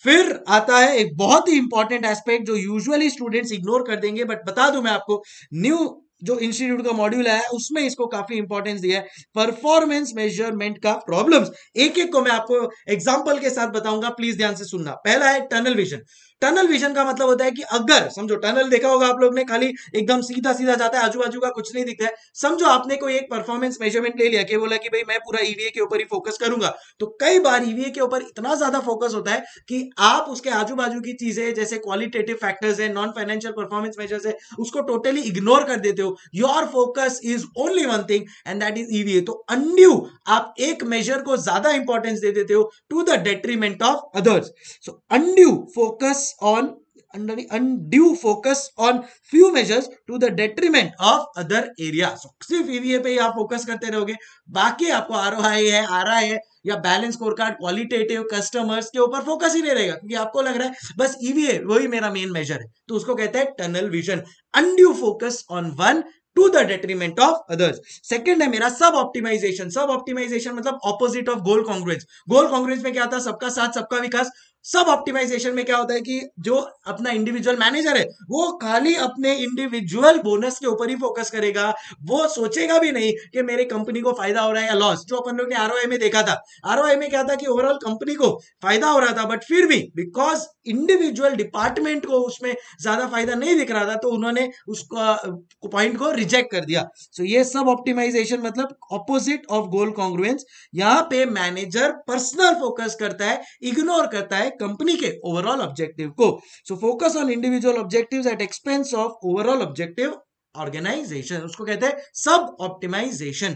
फिर आता है एक बहुत ही इंपॉर्टेंट एस्पेक्ट जो यूजुअली स्टूडेंट्स इग्नोर कर देंगे, बट बता दूं मैं आपको, न्यू जो इंस्टीट्यूट का मॉड्यूल है उसमें इसको काफी इंपॉर्टेंस दिया है, परफॉर्मेंस मेजरमेंट का प्रॉब्लम्स। एक एक को मैं आपको एग्जांपल के साथ बताऊंगा, प्लीज ध्यान से सुनना। पहला है टनल विजन। टनल विजन का मतलब होता है कि अगर समझो टनल देखा होगा आप लोग ने, खाली एकदम सीधा सीधा जाता है, आजू बाजू का कुछ नहीं दिखता है। समझो आपने कोई एक परफॉर्मेंस मेजरमेंट ले लिया कि बोला कि भाई मैं पूरा ईवीए के ऊपर ही फोकस करूंगा, तो कई बार ईवीए के ऊपर इतना ज्यादा फोकस होता है कि आप उसके आजू बाजू की चीजें जैसे क्वालिटेटिव फैक्टर्स है, नॉन फाइनेंशियल परफॉर्मेंस मेजर्स है, उसको टोटली इग्नोर कर देते हो। Your focus is only one thing and that is EVA. तो अनड्यू आप एक मेजर को ज्यादा इंपॉर्टेंस दे देते हो to the detriment of others. So undue focus on undue focus on few measures to the detriment of other areas। so, सिर्फ EVA पे ही आप फोकस करते रहोगे, बाकी आपको आरओआई है, आरआई है या balance score card, qualitative customers के ऊपर फोकस ही नहीं रहेगा, क्योंकि आपको लग रहा है बस ईवीए वही मेरा मेन मेजर है, तो उसको कहते हैं tunnel vision. Undue focus on one two the detriment of others. Second है मेरा सब ऑप्टिमाइजेशन। सब ऑप्टिमाइजेशन मतलब opposite of goal congruence. Goal congruence में क्या था, सबका साथ सबका विकास। सब ऑप्टिमाइजेशन में क्या होता है कि जो अपना इंडिविजुअल मैनेजर है वो खाली अपने इंडिविजुअल बोनस के ऊपर ही फोकस करेगा, वो सोचेगा भी नहीं कि मेरे कंपनी को फायदा हो रहा है या लॉस। जो अपन लोग ने आरओआई में देखा था, आरओआई में क्या था कि ओवरऑल कंपनी को फायदा हो रहा था, बट फिर भी बिकॉज इंडिविजुअल डिपार्टमेंट को उसमें ज्यादा फायदा नहीं दिख रहा था, तो उन्होंने उसको पॉइंट को रिजेक्ट कर दिया। सो ये सब ऑप्टिमाइजेशन मतलब ऑपोजिट ऑफ गोल कॉन्ग्रुएंस। यहां पे मैनेजर पर्सनल फोकस करता है, इग्नोर करता है कंपनी के ओवरऑल ऑब्जेक्टिव को। So focus on individual objectives at expense of overall objective organisation, उसको कहते हैं सब ऑप्टिमाइजेशन।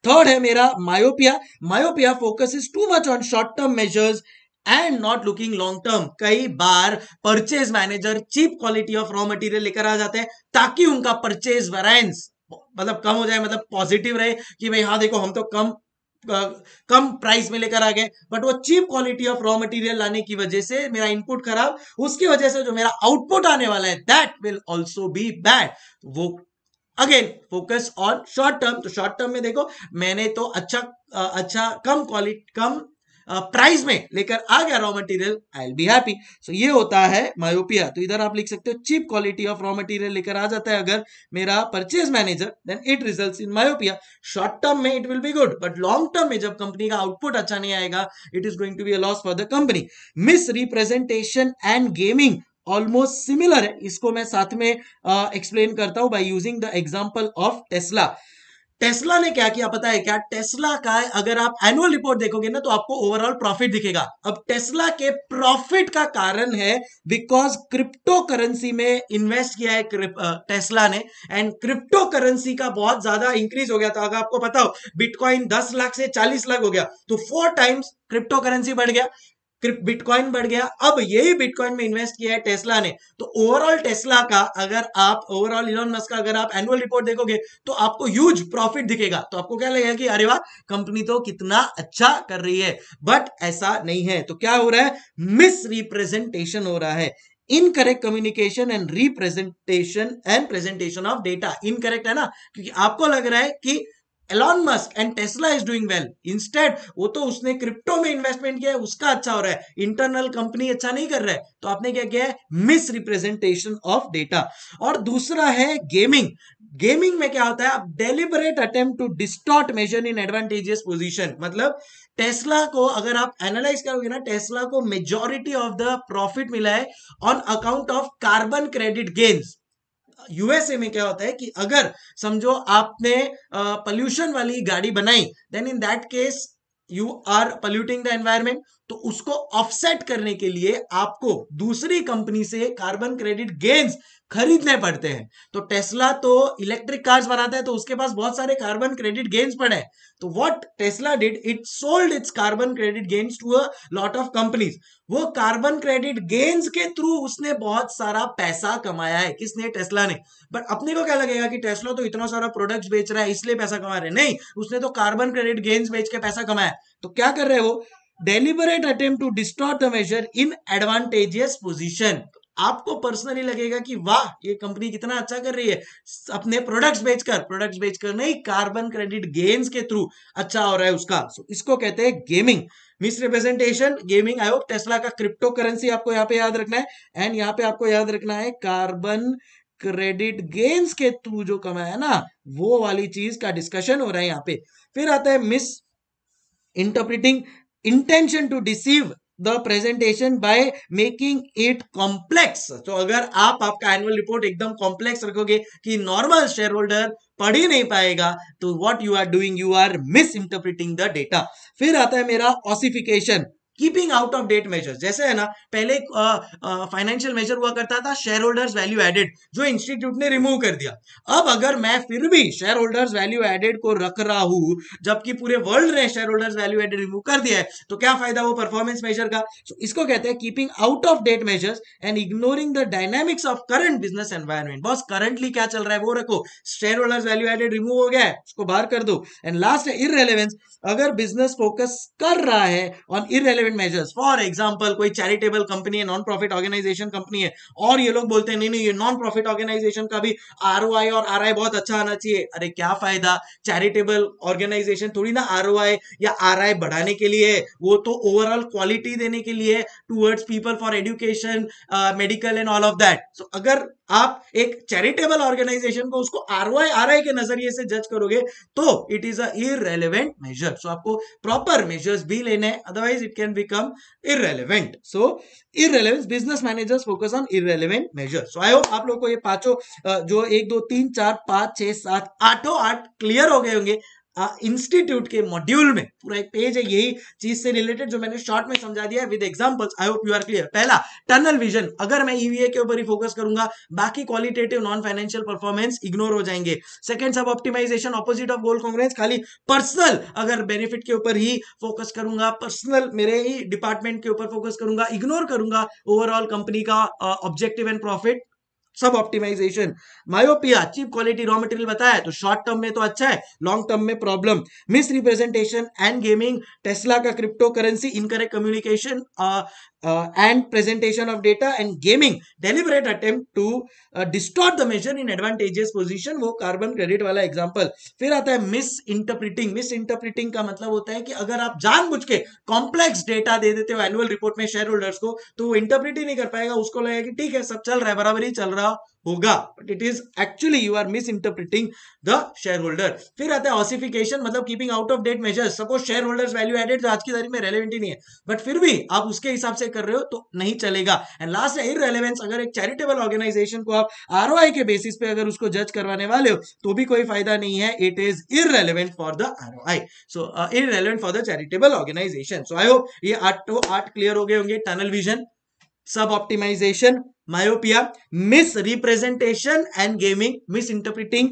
थर्ड है मेरा myopia. Myopia focus is too much on short term measures and not looking long term. कई बार purchase manager cheap quality of raw material लेकर आ जाते हैं ताकि उनका परचेज वेरिएंस मतलब कम हो जाए, मतलब पॉजिटिव रहे कि भाई हाँ देखो हम तो कम प्राइस में लेकर आ गए, बट वो cheap quality of raw material लाने की वजह से मेरा इनपुट खराब, उसकी वजह से जो मेरा आउटपुट आने वाला है that will also be bad. वो again focus on short term. तो शॉर्ट टर्म में देखो मैंने तो अच्छा कम क्वालिटी कम प्राइस में लेकर आ गया raw material, I will be happy. So ये होता है मायोपिया। तो इधर आप लिख सकते हो cheap quality of raw material लेकर आ जाता है अगर मेरा purchase manager, then it results in myopia. Short term में it will be good, but long term में जब कंपनी का आउटपुट अच्छा नहीं आएगा, it is going to be a loss for the company. Misrepresentation and gaming almost similar है, इसको मैं साथ में एक्सप्लेन करता हूं by using the example of Tesla. Tesla ने क्या किया पता है क्या? टेस्ला का अगर आप एनुअल रिपोर्ट देखोगे ना तो आपको ओवरऑल प्रॉफिट दिखेगा। अब टेस्ला के प्रॉफिट का कारण है बिकॉज क्रिप्टो करेंसी में इन्वेस्ट किया है टेस्ला ने, एंड क्रिप्टो करेंसी का बहुत ज्यादा इंक्रीज हो गया था। अगर आपको पता हो बिटकॉइन 10 लाख से 40 लाख हो गया, तो 4 टाइम्स क्रिप्टो करेंसी बढ़ गया, बिटकॉइन बढ़ गया। अब यही बिटकॉइन में इन्वेस्ट किया है टेस्ला ने, तो ओवरऑल टेस्ला का अगर आप ओवरऑल इलॉन मस्क का अगर आप एनुअल रिपोर्ट देखोगे तो आपको ह्यूज प्रॉफिट दिखेगा, तो आपको क्या लगेगा कि अरे वाह कंपनी तो कितना अच्छा कर रही है, बट ऐसा नहीं है। तो क्या हो रहा है? मिस रिप्रेजेंटेशन हो रहा है, incorrect communication and representation and presentation of data. Incorrect है ना, क्योंकि आपको लग रहा है कि Elon Musk and Tesla is doing well, instead वो तो उसने क्रिप्टो में इन्वेस्टमेंट किया है, उसका अच्छा हो रहा है, इंटरनल कंपनी अच्छा नहीं कर रहा है। तो आपने क्या किया है? Miss representation of data. और दूसरा है गेमिंग। गेमिंग में क्या होता है? आप deliberate attempt to distort measure in advantageous position. मतलब टेस्ला को अगर आप एनालाइज करोगे ना, टेस्ला को मेजॉरिटी ऑफ द प्रॉफिट मिला है on account of carbon credit gains. USA में क्या होता है कि अगर समझो आपने पोल्यूशन वाली गाड़ी बनाई, then in that case you are polluting the environment, तो उसको ऑफसेट करने के लिए आपको दूसरी कंपनी से कार्बन क्रेडिट गेन्स खरीदने पड़ते हैं। तो टेस्ला तो इलेक्ट्रिक कार्स बनाता है, तो उसके पास बहुत सारे कार्बन क्रेडिट गेन्स पड़े हैं। तो what Tesla did, it sold its carbon credit gains to a lot of companies. वो कार्बन क्रेडिट गेन्स के थ्रू उसने बहुत सारा पैसा कमाया है। किसने? टेस्ला ने। बट अपने को क्या लगेगा कि टेस्ला तो इतना सारा प्रोडक्ट्स बेच रहा है इसलिए पैसा कमा रहे, नहीं, उसने तो कार्बन क्रेडिट गेन्स बेच के पैसा कमाया। तो क्या कर रहे हो? Deliberate attempt to distort the measure in advantageous position. आपको पर्सनली लगेगा कि वाह ये कंपनी कितना अच्छा कर रही है, अपने प्रोडक्ट्स बेचकर नहीं, कार्बन क्रेडिट गेन्स के थ्रू अच्छा हो रहा है उसका। इसको कहते हैं gaming, miss representation, gaming. I hope Tesla का क्रिप्टो करेंसी आपको यहाँ पे याद रखना है, एंड यहाँ पे आपको याद रखना है कार्बन क्रेडिट गेन्स के थ्रू जो कमाया ना, वो वाली चीज का डिस्कशन हो रहा है यहाँ पे। फिर आता है misinterpreting intention to deceive the presentation by making it complex. तो अगर आप आपका एनुअल रिपोर्ट एकदम कॉम्प्लेक्स रखोगे कि नॉर्मल शेयर होल्डर पढ़ ही नहीं पाएगा, तो what you are doing, you are misinterpreting the data. फिर आता है मेरा ossification, keeping out of date measures. जैसे है ना, पहले फाइनेंशियल मेजर हुआ करता था शेयर होल्डर्स वैल्यू एडेड, जो इंस्टीट्यूट ने रिमूव कर दिया। अब अगर मैं फिर भी शेयर होल्डर्स वैल्यू एडेड को रख रहा हूं, जबकि पूरे वर्ल्ड ने shareholders value added remove कर दिया है, तो क्या फायदा वो परफॉर्मेंस मेजर का। इसको कहते हैं keeping out of date measures and ignoring the dynamics of current business environment. Boss currently क्या चल रहा है वो रखो, shareholders value added remove हो गया है, उसको बाहर कर दो। एंड लास्ट है इररेलेवेंस, अगर बिजनेस फोकस कर रहा है on irrelevant measures, for example कोई चैरिटेबल कंपनी है, नॉन प्रॉफिट ऑर्गेनाइजेशन कंपनी है, और ये लोग बोलते हैं नहीं नहीं ये नॉन प्रॉफिट ऑर्गेनाइजेशन का भी आरओआई और आरआई बहुत अच्छा आना चाहिए। अरे क्या फायदा, चैरिटेबल ऑर्गेनाइजेशन थोड़ी ना आरओआई या आरआई बढ़ाने के लिए, वो तो ओवरऑल क्वालिटी देने के लिए towards people for education, medical and all of that. So अगर आप एक चैरिटेबल ऑर्गेनाइजेशन को उसको आरओआई आरआई के नजरिए से जज करोगे, तो it is a irrelevant measure. So आपको प्रॉपर मेजर्स भी लेने हैं, otherwise it can become irrelevant. So irrelevance, business managers focus on irrelevant measures. So I hope आप लोगों को ये पांचों जो 1 2 3 4 5 6 7 आठों 8 क्लियर हो गए होंगे। इंस्टीट्यूट के मॉड्यूल में पूरा एक पेज है यही चीज से रिलेटेड, जो मैंने शॉर्ट में समझा दिया है with examples. I hope you are clear. पहला, टनल विजन, अगर मैं ईवीए के ऊपर ही फोकस करूंगा, बाकी qualitative non financial performance ignore हो जाएंगे। Second, suboptimization, opposite of goal congruence, खाली पर्सनल अगर बेनिफिट के ऊपर ही फोकस करूंगा, पर्सनल मेरे ही डिपार्टमेंट के ऊपर फोकस करूंगा, इग्नोर करूंगा ओवरऑल कंपनी का objective and profit, suboptimisation. Myopia, cheap quality raw material बताया, तो शॉर्ट टर्म में तो अच्छा है, लॉन्ग टर्म में problem. Misrepresentation and gaming, Tesla का cryptocurrency, incorrect communication and presentation of data, and gaming, deliberate attempt to distort the measure in advantageous position, वो carbon credit वाला example. फिर आता है मिस इंटरप्रिटिंग। मिस इंटरप्रिटिंग का मतलब होता है कि अगर आप जानबूझ के कॉम्प्लेक्स डेटा दे देते हो एनुअल रिपोर्ट में शेयर होल्डर्स को, तो वो इंटरप्रिट ही नहीं कर पाएगा, उसको लगेगा कि ठीक है सब चल रहा है, बराबर ही चल रहा होगा, but it is actually you are misinterpreting the shareholder होल्डर। फिर आता है ऑसिफिकेशन, मतलब keeping out of date measures. Suppose shareholders value added जो आज की तारीख में रेलेवेंट ही नहीं है, बट फिर भी आप उसके हिसाब से कर रहे हो तो नहीं चलेगा। एंड लास्ट है इररेलेवेंस, अगर एक चैरिटेबल ऑर्गेनाइजेशन को आप आरओआई के बेसिस पे अगर उसको जज करवाने वाले हो, तो भी कोई फायदा नहीं है, इट इज irrelevant for the ROI, so irrelevant for the charitable organisation. So I hope ये 8 क्लियर हो गए होंगे। Tunnel vision, suboptimization, myopia, misrepresentation and gaming, misinterpreting,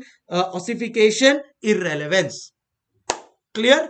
ossification, irrelevance. Clear?